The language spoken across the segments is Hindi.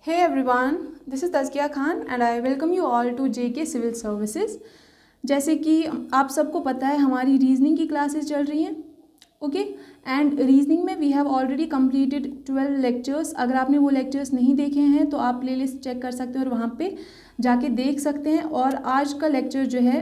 Hey everyone, this is Tazkiya Khan and I welcome you all to JK Civil Services। जैसे कि आप सबको पता है हमारी रीजनिंग की क्लासेस चल रही हैं, ओके। एंड रीजनिंग में we have already completed 12 lectures. अगर आपने वो लेक्चर्स नहीं देखे हैं तो आप प्लेलिस्ट चेक कर सकते हैं और वहाँ पे जाके देख सकते हैं। और आज का लेक्चर जो है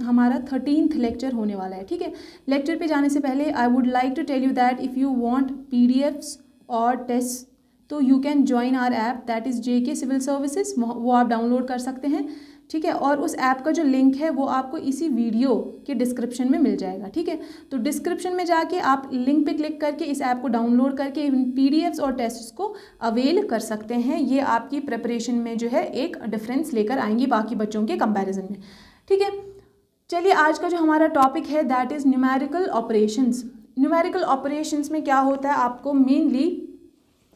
हमारा 13th लेक्चर होने वाला है, ठीक है। लेक्चर पे जाने से पहले I would like to tell you that if you want PDFs और टेस्ट तो you can join our app that is JK civil services. वो आप डाउनलोड कर सकते हैं, ठीक है। और उस ऐप का जो लिंक है वो आपको इसी वीडियो के डिस्क्रिप्शन में मिल जाएगा, ठीक है। तो डिस्क्रिप्शन में जाके आप लिंक पे क्लिक करके इस ऐप को डाउनलोड करके इन PDFs और टेस्ट्स को अवेल कर सकते हैं। ये आपकी प्रिपरेशन में जो है एक डिफरेंस लेकर आएंगी बाकी बच्चों के कंपैरिजन में, ठीक है। चलिए, आज का जो हमारा टॉपिक है that is numerical operations. Numerical operations में क्या होता है, आपको मेनली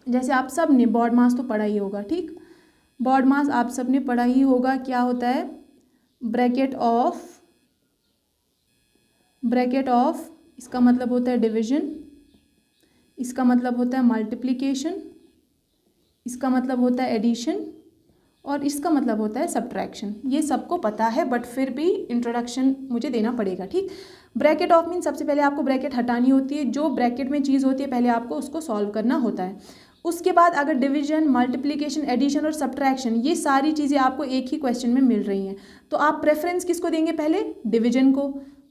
जैसे आप सब ने बॉड मास तो पढ़ा ही होगा, ठीक। बॉड मास आप सब ने पढ़ा ही होगा। क्या होता है, ब्रैकेट ऑफ इसका मतलब होता है डिवीजन, इसका मतलब होता है मल्टीप्लिकेशन, इसका मतलब होता है एडिशन और इसका मतलब होता है सब्ट्रैक्शन। ये सबको पता है बट फिर भी इंट्रोडक्शन मुझे देना पड़ेगा, ठीक। ब्रैकेट ऑफ मीन सबसे पहले आपको ब्रैकेट हटानी होती है। जो ब्रैकेट में चीज़ होती है पहले आपको उसको सॉल्व करना होता है। उसके बाद अगर डिवीजन, मल्टीप्लिकेशन, एडिशन और सब्ट्रैक्शन ये सारी चीज़ें आपको एक ही क्वेश्चन में मिल रही हैं तो आप प्रेफरेंस किसको देंगे, पहले डिवीजन को।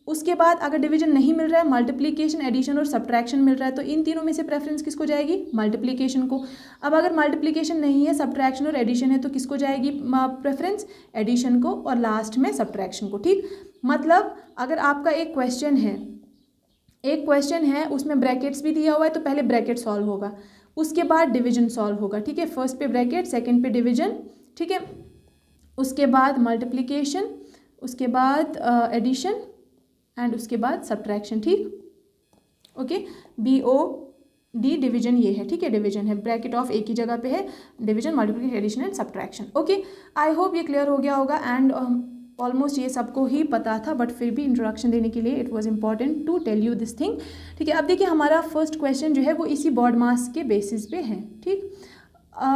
उसके बाद अगर डिवीजन नहीं मिल रहा है, मल्टीप्लिकेशन, एडिशन और सब्ट्रैक्शन मिल रहा है तो इन तीनों में से प्रेफरेंस किसको जाएगी, मल्टीप्लिकेशन को। अब अगर मल्टीप्लिकेशन नहीं है, सब्ट्रैक्शन और एडिशन है तो किसको जाएगी प्रेफरेंस, एडिशन को और लास्ट में सब्ट्रैक्शन को, ठीक। मतलब अगर आपका एक क्वेश्चन है उसमें ब्रैकेट्स भी दिया हुआ है तो पहले ब्रैकेट सॉल्व होगा, उसके बाद डिवीजन सॉल्व होगा, ठीक है। फर्स्ट पे ब्रैकेट, सेकंड पे डिवीजन, ठीक है। उसके बाद मल्टीप्लिकेशन, उसके बाद एडिशन एंड उसके बाद सब्ट्रैक्शन, ठीक। ओके, BOD डिवीजन ये है, ठीक है। डिवीजन है, ब्रैकेट ऑफ एक ही जगह पे है, division, multiplication, addition and subtraction. Okay, I hope ये क्लियर हो गया होगा। एंड ऑलमोस्ट ये सबको ही पता था बट फिर भी इंट्रोडक्शन देने के लिए it was important to tell you this thing, ठीक है। अब देखिए हमारा फर्स्ट क्वेश्चन जो है वो इसी बॉड मास के बेसिस पे है, ठीक।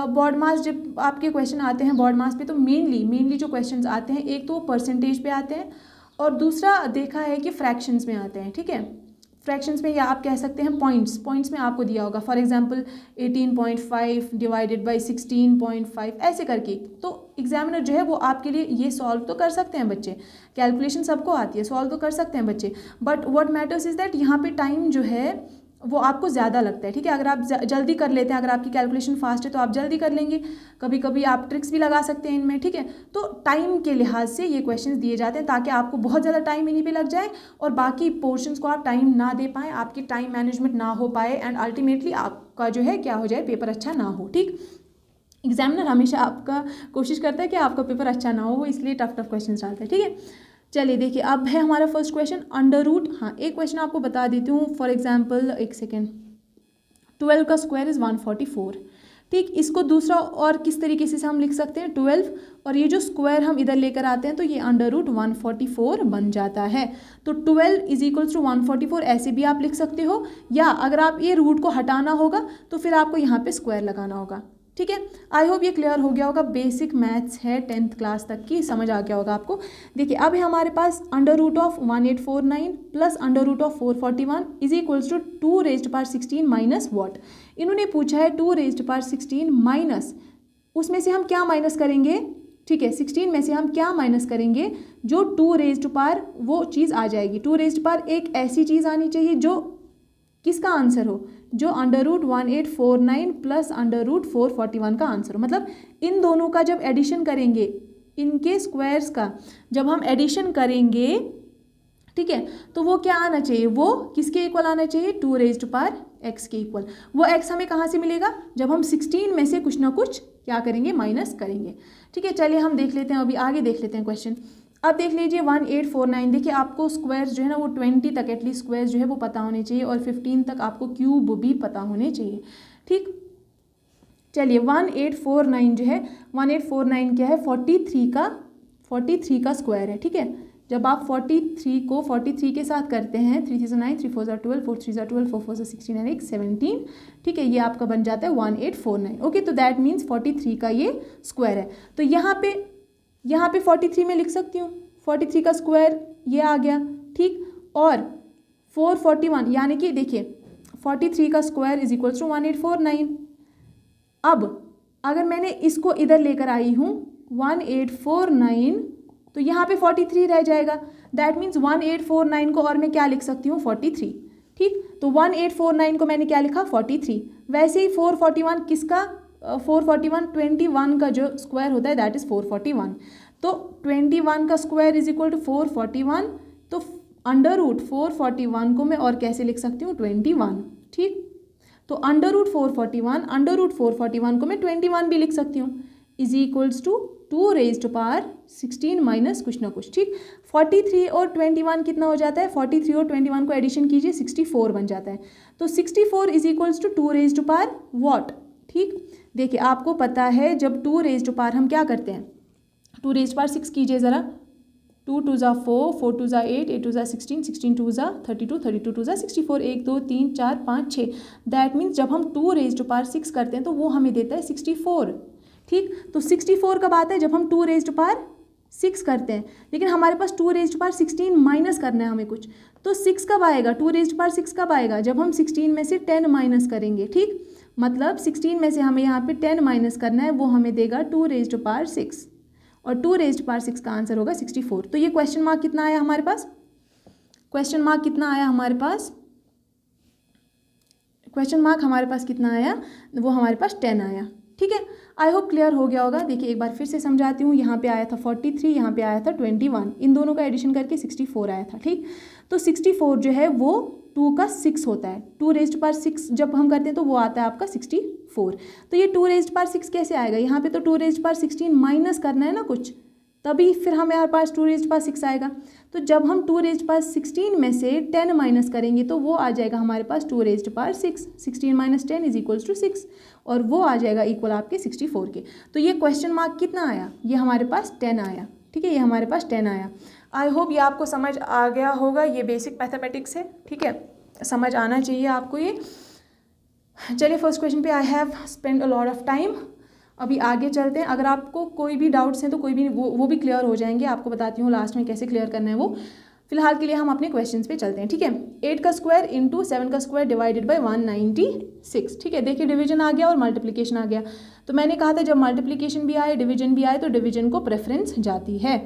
बॉड मास जब आपके क्वेश्चन आते हैं बॉड मास पे तो मेनली जो क्वेश्चंस आते हैं एक तो वो परसेंटेज पे आते हैं और दूसरा देखा है कि फ्रैक्शंस में आते हैं, ठीक है। फ्रैक्शंस में या आप कह सकते हैं पॉइंट्स में आपको दिया होगा, फॉर एग्जांपल 18.5 डिवाइडेड बाय 16.5 ऐसे करके। तो एग्जामिनर जो है वो आपके लिए ये सॉल्व तो कर सकते हैं बच्चे, कैलकुलेशन सबको आती है, सॉल्व तो कर सकते हैं बच्चे, but what matters is that यहाँ पे टाइम जो है वो आपको ज़्यादा लगता है, ठीक है। अगर आप जल्दी कर लेते हैं, अगर आपकी कैलकुलेशन फास्ट है तो आप जल्दी कर लेंगे, कभी कभी आप ट्रिक्स भी लगा सकते हैं इनमें, ठीक है। तो टाइम के लिहाज से ये क्वेश्चंस दिए जाते हैं ताकि आपको बहुत ज़्यादा टाइम इन्हीं पे लग जाए और बाकी पोर्शंस को आप टाइम ना दे पाएँ, आपकी टाइम मैनेजमेंट ना हो पाए एंड अल्टीमेटली आपका जो है क्या हो जाए, पेपर अच्छा ना हो, ठीक। एग्जामिनर हमेशा आपका कोशिश करता है कि आपका पेपर अच्छा ना हो, वो इसलिए टफ क्वेश्चन डालता है, ठीक है। चलिए देखिए, अब है हमारा फर्स्ट क्वेश्चन अंडर रूट। हाँ, एक क्वेश्चन आपको बता देती हूँ, फॉर एग्जांपल एक सेकेंड, 12 का स्क्वायर इज़ 144, ठीक। इसको दूसरा और किस तरीके से हम लिख सकते हैं, 12 और ये जो स्क्वायर हम इधर लेकर आते हैं तो ये अंडर रूट 144 बन जाता है। तो 12 इज इक्वल्स टू 144 ऐसे भी आप लिख सकते हो, या अगर आप ये रूट को हटाना होगा तो फिर आपको यहाँ पे स्क्वायर लगाना होगा, ठीक है। आई होप ये क्लियर हो गया होगा। बेसिक मैथ्स है 10th क्लास तक की, समझ आ गया होगा आपको। देखिए अब है हमारे पास under root of 1849 plus under root of 441 is equals to 2 raised power 16 minus what. इन्होंने पूछा है 2 रेज्ड पावर 16 माइनस, उसमें से हम क्या माइनस करेंगे, ठीक है। 16 में से हम क्या माइनस करेंगे, जो 2 रेज्ड पावर वो चीज़ आ जाएगी। 2 रेज्ड पावर एक ऐसी चीज़ आनी चाहिए जो किसका आंसर हो, जो under root 1849 plus under root 441 का आंसर हो। मतलब इन दोनों का जब एडिशन करेंगे, इनके स्क्वायर्स का जब हम एडिशन करेंगे, ठीक है, तो वो क्या आना चाहिए, वो किसके इक्वल आना चाहिए, 2 रेज्ड पावर x के इक्वल। वो x हमें कहाँ से मिलेगा, जब हम 16 में से कुछ ना कुछ क्या करेंगे, माइनस करेंगे, ठीक है। चलिए हम देख लेते हैं, अभी आगे देख लेते हैं क्वेश्चन। अब देख लीजिए 1849, देखिए आपको स्क्वायर जो है ना वो 20 तक एटलीस्ट स्क्वायर जो है वो पता होने चाहिए और 15 तक आपको क्यूब भी पता होने चाहिए, ठीक। चलिए 1849 जो है, 1849 क्या है, 43 का स्क्वायर है, ठीक है। जब आप 43 को 43 के साथ करते हैं, 3 3 9, 3 4 12, 4 3 12, 4 4 16 एंड 17, ठीक है, ये आपका बन जाता है 1849। ओके, तो दैट मीन्स 43 का ये स्क्वायर है। तो यहाँ पे 43 में लिख सकती हूँ, 43 का स्क्वायर ये आ गया, ठीक। और 441 यानी कि देखिए 43 का स्क्वायर इज इक्वल्स टू 1849। अब अगर मैंने इसको इधर लेकर आई हूँ 1849, तो यहाँ पे 43 रह जाएगा। दैट मीन्स 1849 को और मैं क्या लिख सकती हूँ 43, ठीक। तो 1849 को मैंने क्या लिखा 43। वैसे ही 441 किसका 441 21 का जो स्क्वायर होता है दैट इज़ 441। तो 21 का स्क्वायर इज इक्वल टू 441। तो अंडर रूट 441 को मैं और कैसे लिख सकती हूँ 21, ठीक। तो अंडर रूट 441 को मैं 21 भी लिख सकती हूँ, is equals to 2 raise to power 16 minus कुछ ना कुछ, ठीक। 43 और 21 कितना हो जाता है, 43 और 21 को एडिशन कीजिए 64 बन जाता है। तो 64 is equals to 2 raise to power what, ठीक। देखिए आपको पता है जब 2 रेज टू पावर हम क्या करते हैं, 2 रेज टू पावर 6 कीजिए ज़रा, 2 2 ज़ा 4, 4 2 ज़ा 8, 8 2 ज़ा 16, 16 2 ज़ा 32, 32 2 ज़ा 64, 1 2 3 4 5 6। दैट मीन्स जब हम 2 रेज टू पावर 6 करते हैं तो वो हमें देता है 64, ठीक। तो 64 कब आता है, जब हम 2 रेज टू पावर 6 करते हैं। लेकिन हमारे पास 2 रेज टू पावर 16 माइनस करना है हमें कुछ, तो 6 कब आएगा, 2 रेज टू पावर 6 कब आएगा, जब हम 16 में से 10 माइनस करेंगे, ठीक। मतलब 16 में से हमें यहाँ पे 10 माइनस करना है, वो हमें देगा 2 रेज टू पावर 6, और 2 रेज टू पावर 6 का आंसर होगा 64। तो ये क्वेश्चन मार्क कितना आया हमारे पास, क्वेश्चन मार्क कितना आया हमारे पास, क्वेश्चन मार्क हमारे पास कितना आया, वो हमारे पास 10 आया, ठीक है। आई होप क्लियर हो गया होगा। देखिए एक बार फिर से समझाती हूँ, यहाँ पे आया था 43, यहाँ पे आया था 21, इन दोनों का एडिशन करके 64 आया था, ठीक। तो 64 जो है वो 2 का 6 होता है, 2 रेज टू पावर 6 जब हम करते हैं तो वो आता है आपका 64। तो ये 2 रेज टू पावर 6 कैसे आएगा, यहाँ पे तो 2 रेज टू पावर 16 माइनस करना है ना कुछ, तभी फिर हमारे पास 2 रेज टू पावर 6 आएगा। तो जब हम 2 रेज टू पावर 16 में से 10 माइनस करेंगे तो वो आ जाएगा हमारे पास 2 raise to power 6, 16 minus 10 is equals to 6, और वो आ जाएगा इक्वल आपके 64 के। तो ये क्वेश्चन मार्क कितना आया, ये हमारे पास 10 आया, ठीक है, ये हमारे पास 10 आया। आई होप ये आपको समझ आ गया होगा, ये बेसिक मैथमेटिक्स है, ठीक है, समझ आना चाहिए आपको ये। चलिए फर्स्ट क्वेश्चन पे I have spend a lot of time. अभी आगे चलते हैं, अगर आपको कोई भी डाउट्स हैं तो कोई भी वो भी क्लियर हो जाएंगे, आपको बताती हूँ लास्ट में कैसे क्लियर करना है वो। फिलहाल के लिए हम अपने क्वेश्चंस पे चलते हैं, ठीक है। 8 का स्क्वायर इंटू 7 का स्क्वायर डिवाइडेड बाय 196, ठीक है। देखिए डिवीजन आ गया और मल्टीप्लिकेशन आ गया। तो मैंने कहा था जब मल्टीप्लिकेशन भी आए डिवीजन भी आए तो डिवीजन को प्रेफरेंस जाती है,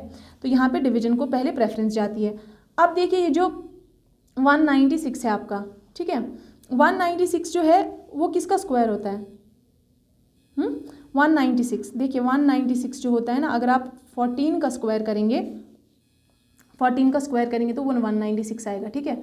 तो यहाँ पे डिवीजन को पहले प्रेफरेंस जाती है। अब देखिए ये जो 196 है आपका, ठीक है, 196 जो है वो किसका स्क्वायर होता है, 196। देखिए 196 जो होता है ना, अगर आप 14 का स्क्वायर करेंगे, 14 का स्क्वायर करेंगे तो वो 196 आएगा, ठीक है,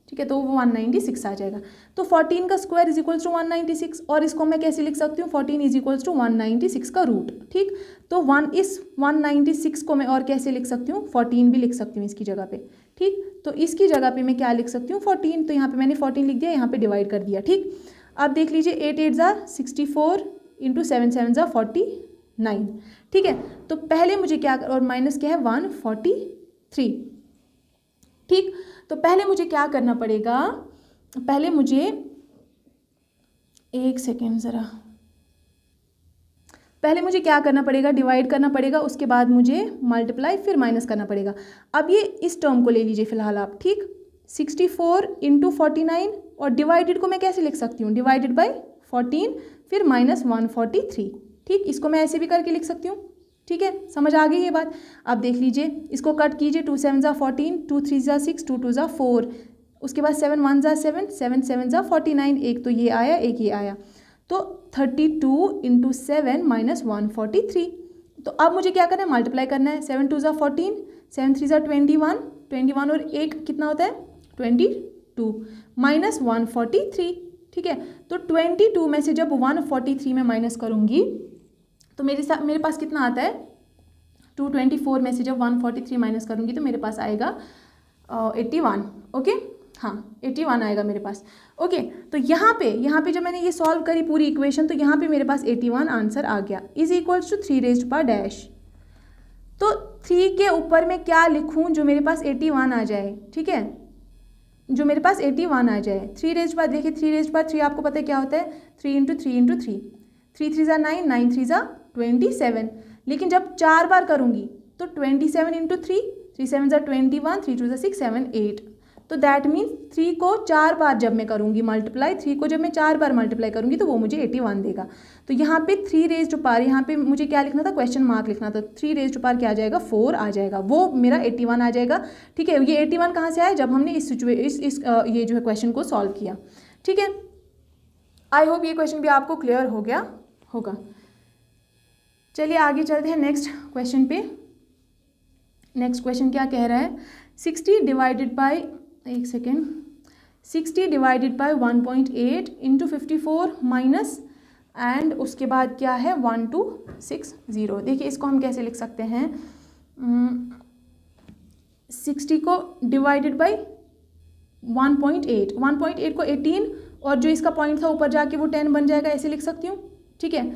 ठीक है, तो वो 196 आ जाएगा। तो 14 का स्क्वायर इज इक्वल्स टू 196, और इसको मैं कैसे लिख सकती हूँ, 14 इज इक्वल्स टू 196 का रूट, ठीक। तो 196 को मैं और कैसे लिख सकती हूँ, 14 भी लिख सकती हूँ इसकी जगह पे, ठीक। तो इसकी जगह पे मैं क्या लिख सकती हूँ 14, तो यहाँ पे मैंने 14 लिख दिया, यहाँ पे डिवाइड कर दिया, ठीक। अब देख लीजिए 8 8 ज़ा 64 इंटू 7 7 ज़ा 49, ठीक है। तो पहले मुझे क्या, और माइनस क्या है 143, ठीक। तो पहले मुझे क्या करना पड़ेगा, पहले मुझे एक सेकेंड ज़रा, पहले मुझे क्या करना पड़ेगा, डिवाइड करना पड़ेगा, उसके बाद मुझे मल्टीप्लाई फिर माइनस करना पड़ेगा। अब ये इस टर्म को ले लीजिए फिलहाल आप, ठीक। 64 इंटू 49, और डिवाइडेड को मैं कैसे लिख सकती हूँ, डिवाइडेड बाय 14 फिर माइनस 143, ठीक। इसको मैं ऐसे भी करके लिख सकती हूँ, ठीक है, समझ आ गई ये बात। अब देख लीजिए इसको कट कीजिए, 2 7 ज़ा 14, 2 3 ज़ा 6, 2 2 ज़ा 4, उसके बाद 7 1 ज़ा 7, 7 7 ज़ा 49, एक तो ये आया एक ये आया, तो 32 इंटू 7 माइनस 143। तो अब मुझे क्या करना है, मल्टीप्लाई करना है, 7 2 ज़ा 14, 7 3 ज़ा 21, 21 और एक कितना होता है 22 माइनस 143, ठीक है। तो 22 में से जब 143 में माइनस करूँगी तो मेरे पास कितना आता है, 224 में से जब 143 माइनस करूँगी तो मेरे पास आएगा 81, ओके, हाँ 81 आएगा मेरे पास, ओके। तो यहाँ पे जब मैंने ये सॉल्व करी पूरी इक्वेशन, तो यहाँ पे मेरे पास 81 आंसर आ गया, is equals to 3 raised power dash, तो 3 के ऊपर मैं क्या लिखूं जो मेरे पास 81 आ जाए, ठीक है, जो मेरे पास 81 आ जाए। 3 रेज़ पावर, देखिए 3 रेज़ पावर 3 आपको पता है क्या होता है, 3 इंटू 3 इंटू 3, 3 3 ज़ा 9, 9 3 ज़ा 27। लेकिन जब 4 बार करूँगी तो 27 इंटू 3, 3 7 ज़ा 21, 3 2 ज़ा 6 7 8। तो दैट मीन्स 3 को 4 बार जब मैं करूँगी मल्टीप्लाई, 3 को जब मैं 4 बार मल्टीप्लाई करूँगी तो वो मुझे 81 देगा। तो यहाँ पे 3 रेज़ टू पावर, यहाँ पे मुझे क्या लिखना था, क्वेश्चन मार्क लिखना था। 3 रेज़ टू पावर क्या आ जाएगा, 4 आ जाएगा, वो मेरा 81 आ जाएगा। ठीक है, ये 81 कहाँ से आया, जब हमने इस ये जो है क्वेश्चन को सॉल्व किया। ठीक है, आई होप ये क्वेश्चन भी आपको क्लियर हो गया होगा। चलिए आगे चलते हैं नेक्स्ट क्वेश्चन पे। नेक्स्ट क्वेश्चन क्या कह रहा है, 60 डिवाइडेड बाय, एक second, 60 divided by 1.8 into 54 minus and उसके बाद क्या है 1260। देखिए इसको हम कैसे लिख सकते हैं, 60 को डिवाइडेड बाय 1.8, 1.8 को 18 और जो इसका पॉइंट था ऊपर जाके वो 10 बन जाएगा, ऐसे लिख सकती हूँ। ठीक है,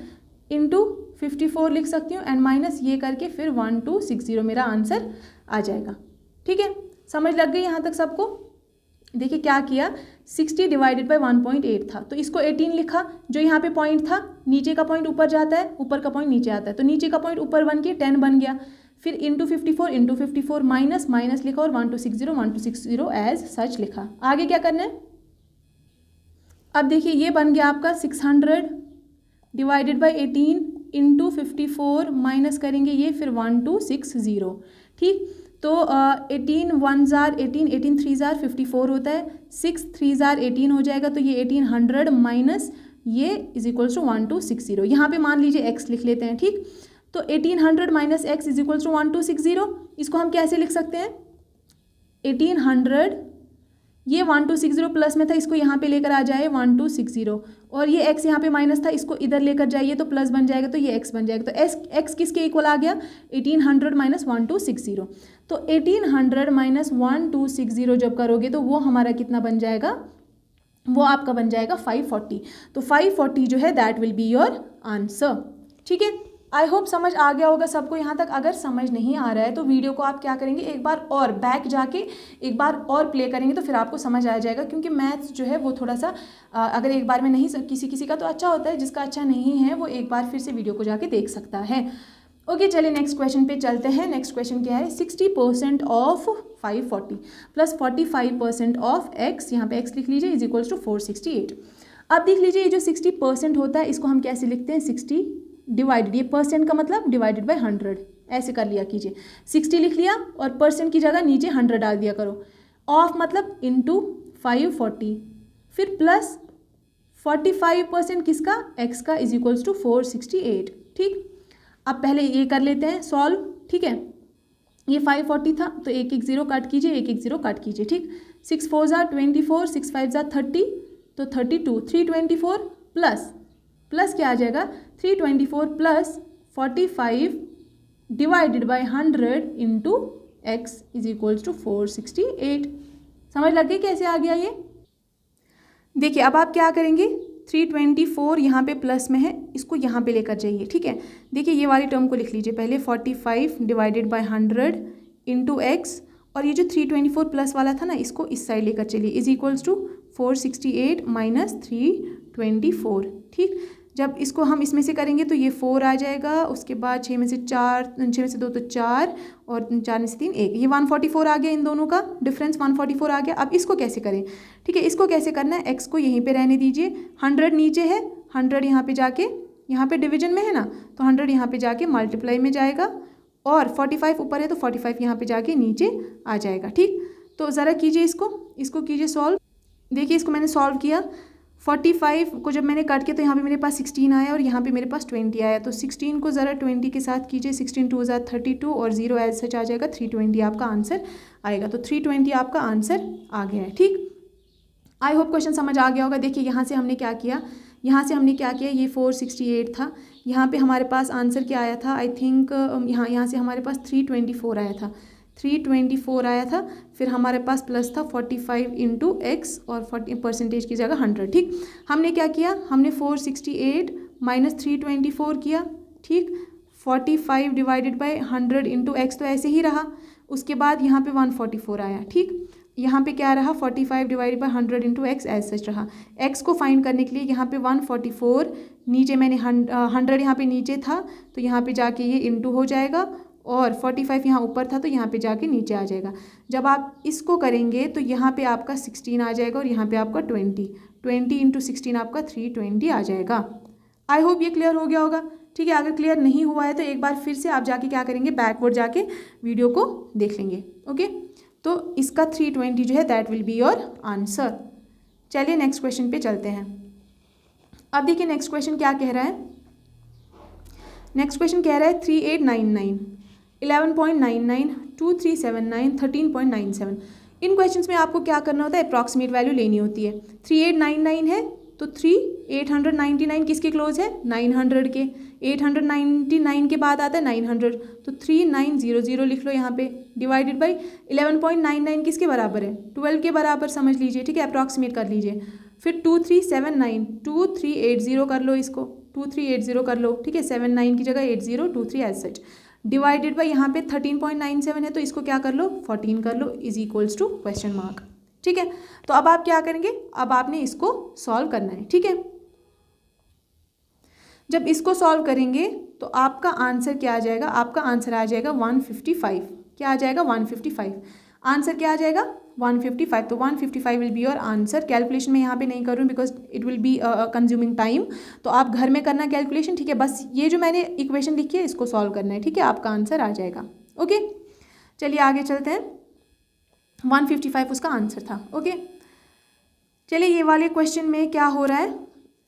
इंटू 54 लिख सकती हूँ एंड माइनस ये करके फिर 1260 मेरा आंसर आ जाएगा। ठीक है, समझ लग गई यहाँ तक सबको। देखिए क्या किया, 60 डिवाइडेड बाय 1.8 था तो इसको 18 लिखा, जो यहाँ पे पॉइंट था, नीचे का पॉइंट ऊपर जाता है, ऊपर का पॉइंट नीचे आता है, तो नीचे का पॉइंट ऊपर बन के 10 बन गया। फिर इंटू 54 माइनस माइनस लिखा और 1260 एज सच लिखा। आगे क्या करना है, अब देखिए ये बन गया आपका 600 डिवाइडेड बाई 18 इंटू 54 माइनस करेंगे ये फिर 1260। ठीक, तो 18 1 ज़ार 18, 18 3 ज़ार 54 होता है, 6 3 ज़ार 18 हो जाएगा, तो ये 1800 माइनस ये इज इक्वल्स टू 1260। यहाँ पे मान लीजिए x लिख लेते हैं। ठीक, तो 1800 minus x is equals to 1260। इसको हम कैसे लिख सकते हैं, 1800 ये 1260 प्लस में था, इसको यहाँ पे लेकर आ जाए 1260 और ये x यहाँ पे माइनस था, इसको इधर लेकर जाइए तो प्लस बन जाएगा, तो ये x बन जाएगा। तो x किसके इक्वल आ गया, 1800 माइनस 1260। तो 1800 माइनस 1260 जब करोगे तो वो हमारा कितना बन जाएगा, वो आपका बन जाएगा 540। तो 540 जो है that will be your answer. ठीक है, आई होप समझ आ गया होगा सबको यहाँ तक। अगर समझ नहीं आ रहा है तो वीडियो को आप क्या करेंगे, एक बार और बैक जाके एक बार और प्ले करेंगे तो फिर आपको समझ आ जाएगा। क्योंकि मैथ्स जो है वो थोड़ा सा अगर एक बार में नहीं, किसी का तो अच्छा होता है, जिसका अच्छा नहीं है वो एक बार फिर से वीडियो को जाके देख सकता है। ओके, चलिए नेक्स्ट क्वेश्चन पे चलते हैं। नेक्स्ट क्वेश्चन क्या है, 60% ऑफ 540 प्लस 45% ऑफ x, यहाँ पे x लिख लीजिए, इज इक्वल्स टू 468। अब देख लीजिए ये जो 60% होता है इसको हम कैसे लिखते हैं, 60 डिवाइडेड, ये परसेंट का मतलब डिवाइडेड बाय 100, ऐसे कर लिया कीजिए। 60 लिख लिया और परसेंट की जगह नीचे 100 डाल दिया करो। ऑफ मतलब इंटू 540 फिर प्लस 45% किसका, x का, इज इक्वल्स टू 468। ठीक, अब पहले ये कर लेते हैं सॉल्व। ठीक है, ये 540 था तो 1 1 0 काट कीजिए, 1 1 0 काट कीजिए। ठीक, 6 4 ज़ा 24, 6 5 ज़ा 30, तो 32, 324 प्लस क्या आ जाएगा, 324 plus 45 divided by 100 into x is equals to 468। समझ लग गई कैसे आ गया ये। देखिए अब आप क्या करेंगे, 324 यहाँ पे प्लस में है, इसको यहाँ पे लेकर जाइए। ठीक है, देखिए ये वाली टर्म को लिख लीजिए पहले, 45 डिवाइडेड बाई 100 इंटू एक्स, और ये जो 324 प्लस वाला था ना इसको इस साइड लेकर चलिए, इज इक्वल्स टू 468 माइनस 324। ठीक, जब इसको हम इसमें से करेंगे तो ये 4 आ जाएगा, उसके बाद 6 में से 2 तो 4 और 4 में से 3 1, ये 144 आ गया, इन दोनों का डिफरेंस 144 आ गया। अब इसको कैसे करें, ठीक है, इसको कैसे करना है, x को यहीं पे रहने दीजिए, 100 नीचे है, 100 यहाँ पे जाके, यहाँ पे डिवीजन में है ना, तो 100 यहाँ पे जाके मल्टीप्लाई में जाएगा और 45 ऊपर है तो 45 यहाँ पे जाके नीचे आ जाएगा। ठीक, तो ज़रा कीजिए इसको कीजिए सॉल्व। देखिए इसको मैंने सॉल्व किया, 45 को जब मैंने कट किया तो यहाँ पे मेरे पास 16 आया और यहाँ पे मेरे पास 20 आया, तो 16 को ज़रा 20 के साथ कीजिए, 16 2 ज़ा 32 और 0 एज सच आ जाएगा, 320 आपका आंसर आएगा। तो 320 आपका आंसर आ गया है। ठीक, आई होप क्वेश्चन समझ आ गया होगा। देखिए यहाँ से हमने क्या किया, ये 468 था, यहाँ पे हमारे पास आंसर क्या आया था, आई थिंक यहाँ से हमारे पास 324 आया था, 324 आया था, फिर हमारे पास प्लस था 45 इंटू एक्स और 40% की जगह 100। ठीक, हमने क्या किया, हमने 468 माइनस 324 किया। ठीक, 45 डिवाइडेड बाई 100 इंटू एक्स तो ऐसे ही रहा। उसके बाद यहाँ पे 144 आया, ठीक। यहाँ पे क्या रहा, 45 divided by 100 into x as such रहा। एक्स को फाइंड करने के लिए यहाँ पे 144 नीचे मैंने 100 यहाँ पे नीचे था तो यहाँ पे जाके ये इंटू हो जाएगा, और 45 यहाँ ऊपर था तो यहाँ पे जाके नीचे आ जाएगा। जब आप इसको करेंगे तो यहाँ पे आपका 16 आ जाएगा और यहाँ पे आपका 20 इंटू 16 आपका 320 आ जाएगा। आई होप ये क्लियर हो गया होगा, ठीक है। अगर क्लियर नहीं हुआ है तो एक बार फिर से आप जाके क्या करेंगे, बैकवर्ड जाके वीडियो को देख लेंगे, ओके। तो इसका 320 जो है that will be your answer. चलिए नेक्स्ट क्वेश्चन पे चलते हैं। अब देखिए नेक्स्ट क्वेश्चन क्या कह रहा है। नेक्स्ट क्वेश्चन कह रहा है 3899, 11.99, 2379, 13.97। इन क्वेश्चंस में आपको क्या करना होता है, अप्रॉक्सीमेट वैल्यू लेनी होती है। 3899 है तो 899 किसके क्लोज है, 900 के। 899 के बाद आता है 900 तो 3900 लिख लो यहाँ पे, डिवाइडेड बाई 11.99 किसके बराबर है, 12 के बराबर समझ लीजिए, ठीक है, अप्रॉक्सीमेट कर लीजिए। फिर 2379, 2380 कर लो, इसको 2380 कर लो, ठीक है, 79 की जगह 8023 एज सच, डिवाइडेड बाई यहाँ पे 13.97 है तो इसको क्या कर लो, 14 कर लो, is equals to question mark, ठीक है। तो अब आप क्या करेंगे, अब आपने इसको सॉल्व करना है, ठीक है। जब इसको सॉल्व करेंगे तो आपका आंसर क्या आ जाएगा, आपका आंसर आ जाएगा 155। क्या आ जाएगा, 155। आंसर क्या आ जाएगा, 155। तो 155 will be your answer. Calculation मैं यहाँ पे नहीं कर रही हूँ because it will be consuming time, तो आप घर में करना कैलकुलेशन, ठीक है। बस ये जो मैंने इक्वेशन लिखी है इसको सॉल्व करना है, ठीक है, आपका आंसर आ जाएगा, ओके। चलिए आगे चलते हैं। 155 उसका आंसर था, ओके। चलिए ये वाले क्वेश्चन में क्या हो रहा है,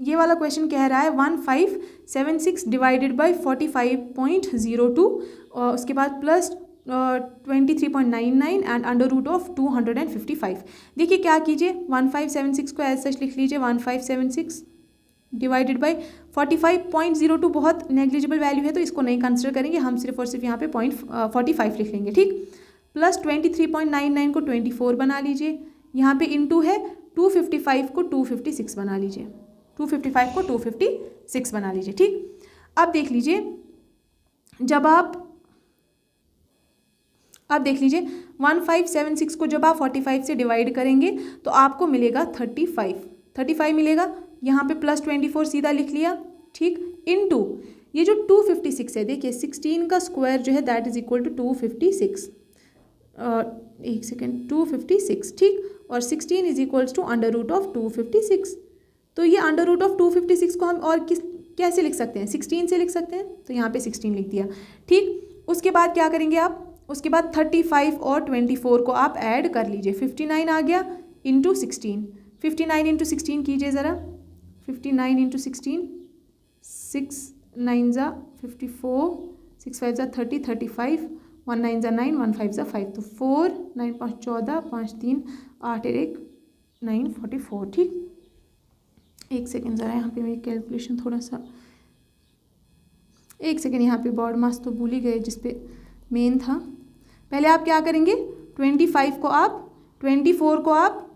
ये वाला क्वेश्चन कह रहा है 1576 डिवाइडेड बाई 45.02 और उसके बाद plus 23.99 and under root of 255। देखिए क्या कीजिए, 1576 को एज सच लिख लीजिए, 1576 डिवाइडेड बाई 45.02 बहुत नेग्लिजिबल वैल्यू है तो इसको नहीं कंसिडर करेंगे, हम सिर्फ और सिर्फ यहाँ पे 0.45 लिख लेंगे, ठीक। प्लस 23.99 को 24 बना लीजिए, यहाँ पे इंटू है 255 को 256 बना लीजिए, 255 को 256 बना लीजिए, ठीक। अब देख लीजिए, जब आप देख लीजिए 1576 को जब आप 45 से डिवाइड करेंगे तो आपको मिलेगा 35 मिलेगा, यहाँ पे प्लस 24 सीधा लिख लिया, ठीक, इनटू ये जो 256 है, देखिए 16 का स्क्वायर जो है दैट इज इक्वल टू 256, एक सेकेंड, 256, ठीक, और 16 is equals to under root of 256। तो ये अंडर रूट ऑफ 256 को हम और कैसे लिख सकते हैं, 16 से लिख सकते हैं, तो यहाँ पे 16 लिख दिया, ठीक। उसके बाद क्या करेंगे आप, उसके बाद 35 और 24 को आप ऐड कर लीजिए, 59 आ गया इंटू 16, 59 इंटू 16 कीजिए ज़रा, 59 इंटू 16, 6 9 ज़ा 54, 6 5 ज़ा 30, 35, 1 9 ज़ा 9, 1 5 ज़ा 5, तो 4 9 5 14, 5 3 8 1 9 44, ठीक। एक सेकेंड ज़रा, यहाँ पे मेरी कैलकुलेशन थोड़ा सा, एक सेकेंड, यहाँ पे बॉड मास तो भूल ही गए जिस पे मेन था। पहले आप क्या करेंगे, 24 को आप,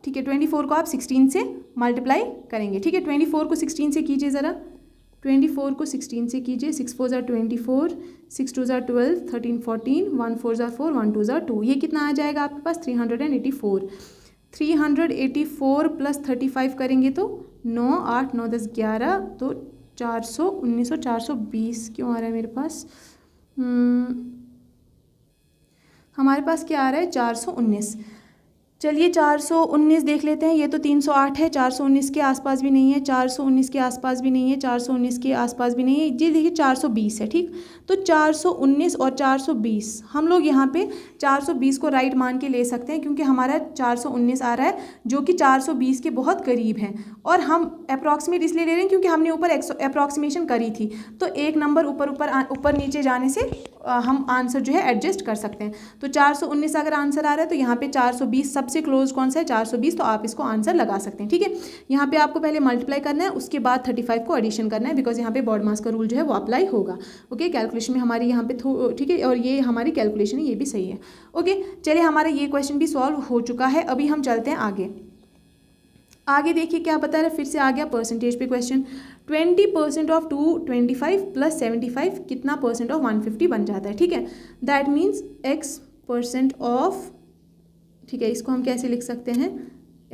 ठीक है, 24 को आप 16 से मल्टीप्लाई करेंगे, ठीक है। 24 को 16 से कीजिए ज़रा, 24 को 16 से कीजिए, 6 4 ज़ा 24, 6 2 ज़ा 12, 13 14, 1 4 ज़ा 4, 1 2 ज़ा 2, ये कितना आ जाएगा आपके पास, 384 प्लस 35 करेंगे तो 9 8 9 10 11, तो 419 और 420 क्यों आ रहा है मेरे पास, हमारे पास क्या आ रहा है, 419। चलिए 419 देख लेते हैं, ये तो 308 है, 419 के आसपास भी नहीं है, 419 के आसपास भी नहीं है, 419 के आसपास भी नहीं है, जी देखिए 420 है, ठीक। तो 419 और 420 हम लोग यहाँ पे 420 को राइट मान के ले सकते हैं क्योंकि हमारा 419 आ रहा है जो कि 420 के बहुत करीब है, और हम अप्रॉक्सीमेट इसलिए ले रहे हैं क्योंकि हमने ऊपर अप्रॉक्सीमेशन करी थी, तो एक नंबर ऊपर नीचे जाने से हम आंसर जो है एडजस्ट कर सकते हैं। तो 419 अगर आंसर आ रहा है तो यहाँ पे 420 सबसे क्लोज कौन सा है, 420, तो आप इसको आंसर लगा सकते हैं, ठीक है। यहाँ पे आपको पहले मल्टीप्लाई करना है, उसके बाद 35 को एडिशन करना है बिकॉज यहाँ पे बॉड मास का रूल जो है वो अप्लाई होगा, ओके। कैलकुलेशन में हमारी यहाँ पे ठीक है, और ये हमारी कैलकुलेशन है, ये भी सही है, ओके। चलिए हमारा ये क्वेश्चन भी सॉल्व हो चुका है, अभी हम चलते हैं आगे। आगे देखिए क्या बता रहा है, फिर से आ गया परसेंटेज पे क्वेश्चन। 20% ऑफ 225 प्लस 75 कितना परसेंट ऑफ 150 बन जाता है, ठीक है। दैट मीन्स x% ऑफ, ठीक है, इसको हम कैसे लिख सकते हैं,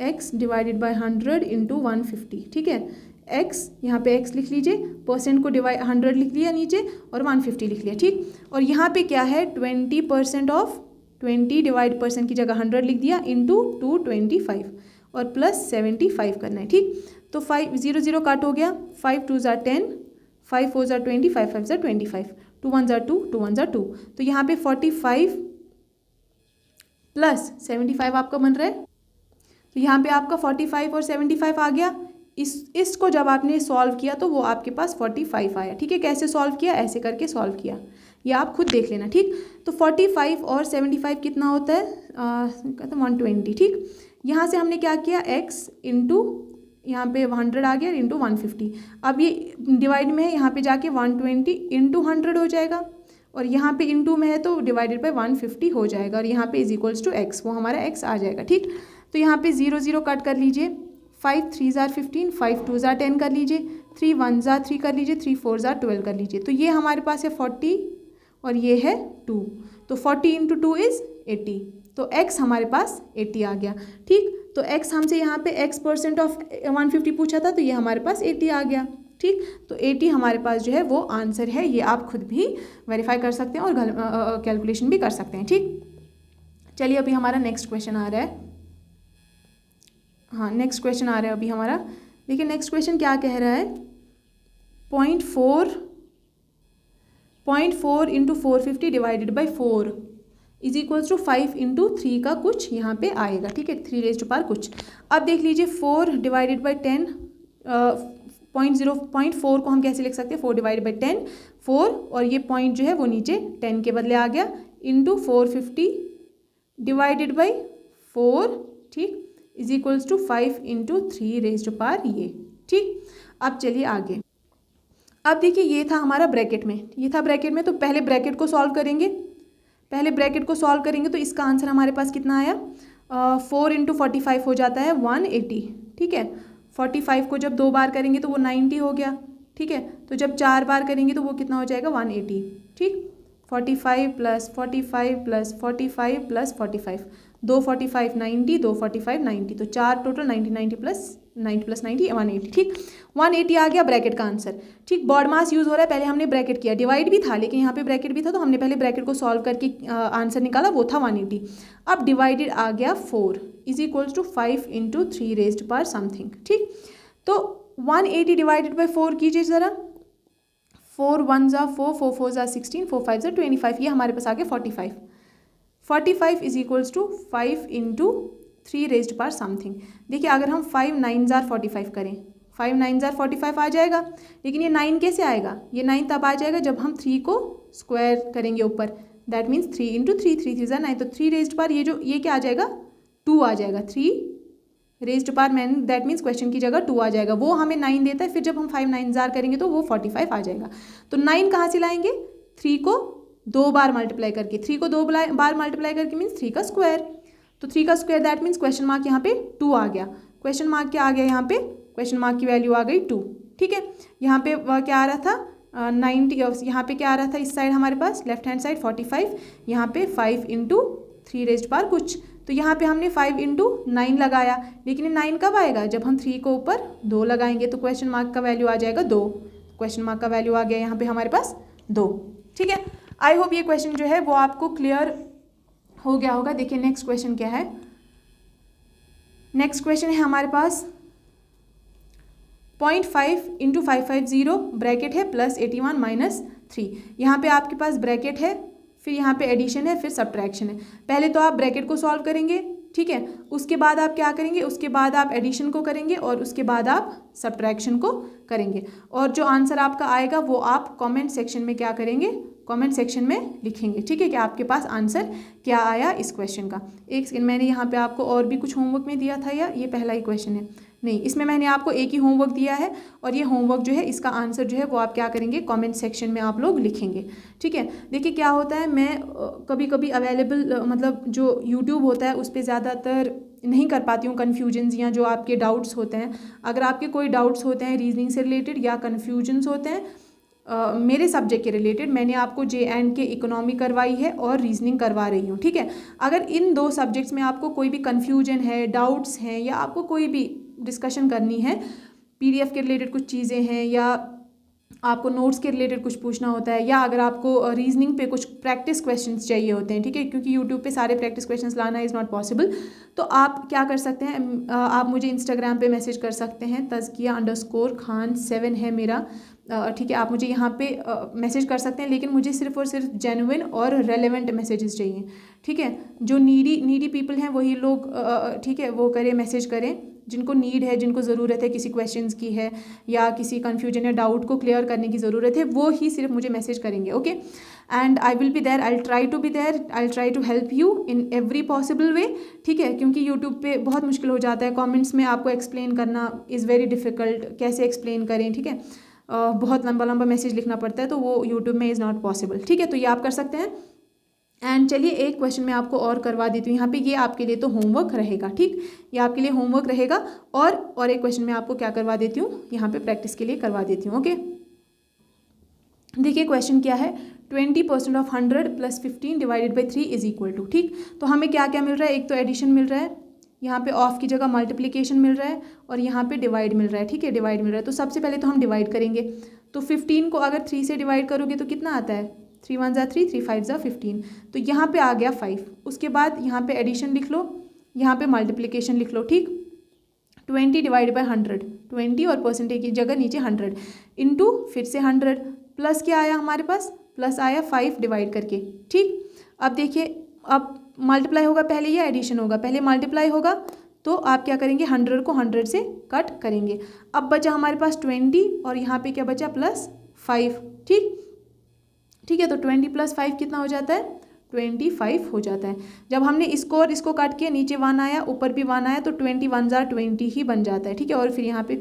x डिवाइडेड बाय 100 इंटू 150, ठीक है। x यहाँ पे x लिख लीजिए, परसेंट को डिवाइड 100 लिख लिया नीचे और 150 लिख लिया, ठीक। और यहाँ पे क्या है, 20% ऑफ 20 डिवाइड परसेंट की जगह 100 लिख दिया इंटू 225 और प्लस 75 करना है, ठीक। तो 5 0 0 कट हो गया, 5 2 ज़ा 10, 5 4 ज़ा 20, 5 5 ज़ा 25, 2 1 ज़ा 2, 2 1 ज़ा 2। तो यहाँ पे 45 प्लस 75 आपका बन रहा है। तो यहाँ पे आपका 45 और 75 आ गया। इसको जब आपने सॉल्व किया तो वो आपके पास 45 आया, ठीक है। कैसे सॉल्व किया, ऐसे करके सॉल्व किया, ये आप खुद देख लेना, ठीक। तो 45 और 75 कितना होता है, 120, ठीक। यहाँ से हमने क्या किया, x इंटू यहाँ पे 100 आ गया इंटू 150। अब ये डिवाइड में है, यहाँ पे जाके 120 इंटू 100 हो जाएगा और यहाँ पे इंटू में है तो डिवाइडेड बाय 150 हो जाएगा और यहाँ पे इज इक्वल्स टू x, वो हमारा x आ जाएगा, ठीक। तो यहाँ पे 0 0 कट कर लीजिए, 5 3 ज़ा 15, 5 2 ज़ा 10 कर लीजिए, 3 1 ज़ा 3 कर लीजिए, 3 4 ज़ा 12 कर लीजिए। तो ये हमारे पास है 40 और ये है 2, तो 40 इंटू 2 इज़ 80, तो x हमारे पास 80 आ गया, ठीक। तो x हमसे यहाँ पे x% ऑफ 150 पूछा था, तो ये हमारे पास 80 आ गया, ठीक। तो 80 हमारे पास जो है वो आंसर है, ये आप खुद भी वेरीफाई कर सकते हैं और कैलकुलेशन भी कर सकते हैं, ठीक। चलिए अभी हमारा नेक्स्ट क्वेश्चन आ रहा है, हाँ नेक्स्ट क्वेश्चन आ रहा है अभी हमारा। देखिए नेक्स्ट क्वेश्चन क्या कह रहा है, 0.4 into 450 divided by 4 is equals to 5 into 3 का कुछ यहाँ पे आएगा, ठीक है, 3 रेज़ टू पावर कुछ। अब देख लीजिए 4 डिवाइडेड बाई 10, 0.4 को हम कैसे लिख सकते हैं, 4 डिवाइडेड बाई 10, 4 और ये पॉइंट जो है वो नीचे 10 के बदले आ गया, इंटू 450 डिवाइडेड बाई 4, ठीक, is equals to 5 into 3 raise to power ये, ठीक। अब चलिए आगे। अब देखिए ये था हमारा ब्रैकेट में, ये था ब्रैकेट में, तो पहले ब्रैकेट को सॉल्व करेंगे, तो इसका आंसर हमारे पास कितना आया, 4 इंटू 45 हो जाता है 180, ठीक है। 45 को जब 2 बार करेंगे तो वो 90 हो गया, ठीक है। तो जब 4 बार करेंगे तो वो कितना हो जाएगा, 180, ठीक। 45 प्लस 45 प्लस 45 प्लस 45, 2 45 90, 2 45 90, तो 4 टोटल 90 90 प्लस 90 180, ठीक। 180 आ गया ब्रैकेट का आंसर, ठीक। बॉड मास यूज़ हो रहा है, पहले हमने ब्रैकेट किया, डिवाइड भी था लेकिन यहाँ पे ब्रैकेट भी था, तो हमने पहले ब्रैकेट को सॉल्व करके आंसर निकाला, वो था 180। अब डिवाइडेड आ गया 4 is equals to 5 into 3 raised power something, ठीक। तो 180 डिवाइडेड बाई 4 कीजिए ज़रा, 4 1 ज़ा 4, 4 4 ज़ा 16, 4 5 ज़ा 25, ये हमारे पास आ गया 45। 45 is equals to 5 into 3 raised power something. देखिए अगर हम 5 9 ज़ार 45 करें, 5 9 ज़ार 45 आ जाएगा, लेकिन ये 9 कैसे आएगा, ये 9 तब आ जाएगा जब हम 3 को स्क्वायर करेंगे ऊपर, दैट मीन्स 3 इंटू 3, 3 3 ज़ार 9, तो 3 रेज़्ड पावर ये क्या आ जाएगा, 2 आ जाएगा, 3 raised power man, that means question की जगह 2 आ जाएगा, वो हमें 9 देता है, फिर जब हम 5 9 ज़ार करेंगे तो वो 45 आ जाएगा। तो 9 कहाँ से लाएंगे, 3 को 2 बार मल्टीप्लाई करके, 3 को 2 बार मल्टीप्लाई करके मीन्स 3 का स्क्वायर, तो 3 का square that means question mark यहाँ पे 2 आ गया, क्वेश्चन मार्क क्या आ गया, यहाँ पे क्वेश्चन मार्क की वैल्यू आ गई 2, ठीक है। यहाँ पे क्या आ रहा था 90, यहाँ पे क्या आ रहा था इस साइड हमारे पास लेफ्ट हैंड साइड 45, यहाँ पे 5 इंटू 3 रेज़्ड पावर कुछ, तो यहाँ पे हमने 5 इंटू 9 लगाया, लेकिन ये 9 कब आएगा, जब हम 3 को ऊपर 2 लगाएंगे, तो क्वेश्चन मार्क का वैल्यू आ जाएगा 2, क्वेश्चन मार्क का वैल्यू आ गया यहाँ पे हमारे पास 2, ठीक है। आई होप ये क्वेश्चन जो है वो आपको क्लियर हो गया होगा। देखिए नेक्स्ट क्वेश्चन क्या है, नेक्स्ट क्वेश्चन है हमारे पास 0.5 इंटू 550 ब्रैकेट है प्लस 81 माइनस 3, यहाँ पे आपके पास ब्रैकेट है, फिर यहाँ पे एडिशन है, फिर सब्ट्रैक्शन है। पहले तो आप ब्रैकेट को सॉल्व करेंगे, ठीक है, उसके बाद आप क्या करेंगे, उसके बाद आप एडिशन को करेंगे और उसके बाद आप सब्ट्रैक्शन को करेंगे, और जो आंसर आपका आएगा वो आप कमेंट सेक्शन में क्या करेंगे, कमेंट सेक्शन में लिखेंगे, ठीक है, कि आपके पास आंसर क्या आया इस क्वेश्चन का। एक सेकंड, मैंने यहाँ पे आपको और भी कुछ होमवर्क में दिया था या ये पहला ही क्वेश्चन है, नहीं, इसमें मैंने आपको एक ही होमवर्क दिया है, और ये होमवर्क जो है इसका आंसर जो है वो आप क्या करेंगे, कमेंट सेक्शन में आप लोग लिखेंगे, ठीक है। देखिए क्या होता है, मैं कभी कभी अवेलेबल मतलब जो यूट्यूब होता है उस पर ज़्यादातर नहीं कर पाती हूँ कन्फ्यूजन्स या जो आपके डाउट्स होते हैं। अगर आपके कोई डाउट्स होते हैं रीजनिंग से रिलेटेड या कन्फ्यूजन्स होते हैं मेरे सब्जेक्ट के रिलेटेड, मैंने आपको JNK इकोनॉमी करवाई है और रीजनिंग करवा रही हूँ, ठीक है। अगर इन 2 सब्जेक्ट्स में आपको कोई भी कन्फ्यूजन है, डाउट्स हैं, या आपको कोई भी डिस्कशन करनी है, PDF के रिलेटेड कुछ चीज़ें हैं, या आपको नोट्स के रिलेटेड कुछ पूछना होता है, या अगर आपको रीजनिंग पे कुछ प्रैक्टिस क्वेश्चंस चाहिए होते हैं, ठीक है, क्योंकि यूट्यूब पे सारे प्रैक्टिस क्वेश्चंस लाना इज़ नॉट पॉसिबल, तो आप क्या कर सकते हैं, आप मुझे इंस्टाग्राम पे मैसेज कर सकते हैं, तज़किया_खान 7 है मेरा, ठीक है। आप मुझे यहाँ पे मैसेज कर सकते हैं, लेकिन मुझे सिर्फ और सिर्फ जेन्युइन और रेलेवेंट मैसेजेस चाहिए, ठीक है। जो नीडी पीपल हैं वही लोग, ठीक है, वो करें, मैसेज करें, जिनको नीड है, जिनको ज़रूरत है किसी क्वेश्चंस की है, या किसी कन्फ्यूजन या डाउट को क्लियर करने की ज़रूरत है, वो ही सिर्फ मुझे मैसेज करेंगे, okay. And I will be there, I try to be there, I try to help you in every possible way, ठीक है। क्योंकि यूट्यूब पे बहुत मुश्किल हो जाता है, कमेंट्स में आपको एक्सप्लेन करना इज़ वेरी डिफ़िकल्ट, कैसे एक्सप्लेन करें, ठीक है। बहुत लंबा लंबा मैसेज लिखना पड़ता है, तो वो यूट्यूब में इज़ नॉट पॉसिबल, ठीक है। तो ये आप कर सकते हैं। एंड चलिए एक क्वेश्चन मैं आपको और करवा देती हूँ यहाँ पे, ये आपके लिए तो होमवर्क रहेगा, ठीक, ये आपके लिए होमवर्क रहेगा। और एक क्वेश्चन मैं आपको क्या करवा देती हूँ यहाँ पे, प्रैक्टिस के लिए करवा देती हूँ, ओके। देखिए क्वेश्चन क्या है, 20% of 100 + 15 divided by 3 is equal to, ठीक। तो हमें क्या क्या मिल रहा है, एक तो एडिशन मिल रहा है, यहाँ पे ऑफ की जगह मल्टीप्लिकेशन मिल रहा है, और यहाँ पे डिवाइड मिल रहा है, ठीक है, डिवाइड मिल रहा है। तो सबसे पहले तो हम डिवाइड करेंगे। तो 15 को अगर 3 से डिवाइड करोगे तो कितना आता है, 3 1 = 3, 3 5 = 15, तो यहाँ पे आ गया 5। उसके बाद यहाँ पे एडिशन लिख लो, यहाँ पे मल्टीप्लिकेशन लिख लो, ठीक। 20 डिवाइड बाई 100, 20 और परसेंटेज की जगह नीचे 100 इंटू फिर से 100, प्लस क्या आया हमारे पास, प्लस आया 5 डिवाइड करके, ठीक। अब देखिए, अब मल्टीप्लाई होगा पहले या एडिशन होगा, पहले मल्टीप्लाई होगा, तो आप क्या करेंगे, 100 को 100 से कट करेंगे। अब बचा हमारे पास 20, और यहाँ पे क्या बचा, +5, ठीक है। तो 20 + 5 कितना हो जाता है, 25 हो जाता है। जब हमने इसको और इसको काट के नीचे 1 आया, ऊपर भी 1 आया, तो 20 1 = 20 ही बन जाता है, ठीक है। और फिर यहाँ पे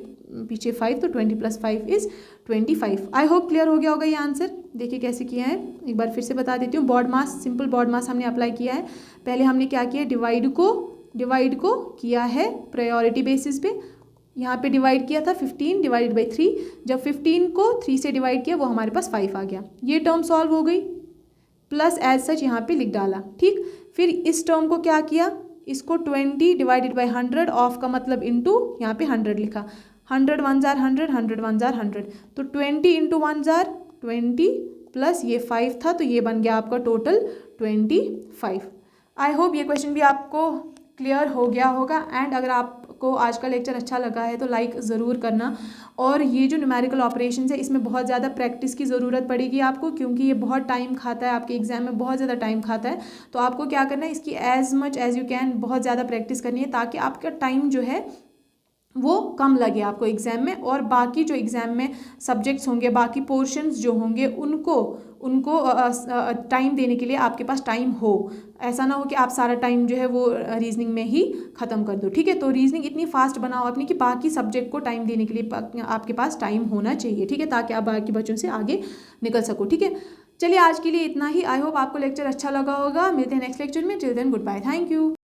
पीछे 5, तो 20 + 5 = 25। आई होप क्लियर हो गया होगा ये आंसर। देखिए कैसे किया है, एक बार फिर से बता देती हूँ। बॉड मास, सिंपल बॉड मास हमने अप्लाई किया है। पहले हमने क्या किया, डिवाइड को किया है प्रायोरिटी बेसिस पे। यहाँ पे डिवाइड किया था 15 डिवाइडेड बाई 3, जब 15 को 3 से डिवाइड किया वो हमारे पास 5 आ गया, ये टर्म सॉल्व हो गई, प्लस एज सच यहाँ पे लिख डाला, ठीक। फिर इस टर्म को क्या किया, इसको 20 डिवाइडेड बाई 100, ऑफ का मतलब इंटू, यहाँ पे 100 लिखा, 100 1 = 100, 100 1 = 100, तो 20 × 1 = 20, प्लस ये 5 था, तो ये बन गया आपका टोटल 25। आई होप ये क्वेश्चन भी आपको क्लियर हो गया होगा। एंड अगर आपको आज का लेक्चर अच्छा लगा है तो लाइक ज़रूर करना। और ये जो न्यूमेरिकल ऑपरेशंस है, इसमें बहुत ज़्यादा प्रैक्टिस की ज़रूरत पड़ेगी आपको, क्योंकि ये बहुत टाइम खाता है, आपके एग्जाम में बहुत ज़्यादा टाइम खाता है। तो आपको क्या करना है, इसकी as much as you can बहुत ज़्यादा प्रैक्टिस करनी है, ताकि आपका टाइम जो है वो कम लगे आपको एग्ज़ाम में, और बाकी जो एग्ज़ाम में सब्जेक्ट्स होंगे, बाकी पोर्शंस जो होंगे, उनको टाइम देने के लिए आपके पास टाइम हो। ऐसा ना हो कि आप सारा टाइम जो है वो रीजनिंग में ही ख़त्म कर दो, ठीक है। तो रीजनिंग इतनी फास्ट बनाओ अपनी कि बाकी सब्जेक्ट को टाइम देने के लिए आपके पास टाइम होना चाहिए, ठीक है, ताकि आप बाकी बच्चों से आगे निकल सको, ठीक है। चलिए आज के लिए इतना ही। आई होप आपको लेक्चर अच्छा लगा होगा। मिलते हैं नेक्स्ट लेक्चर में। Till then good bye, thank you.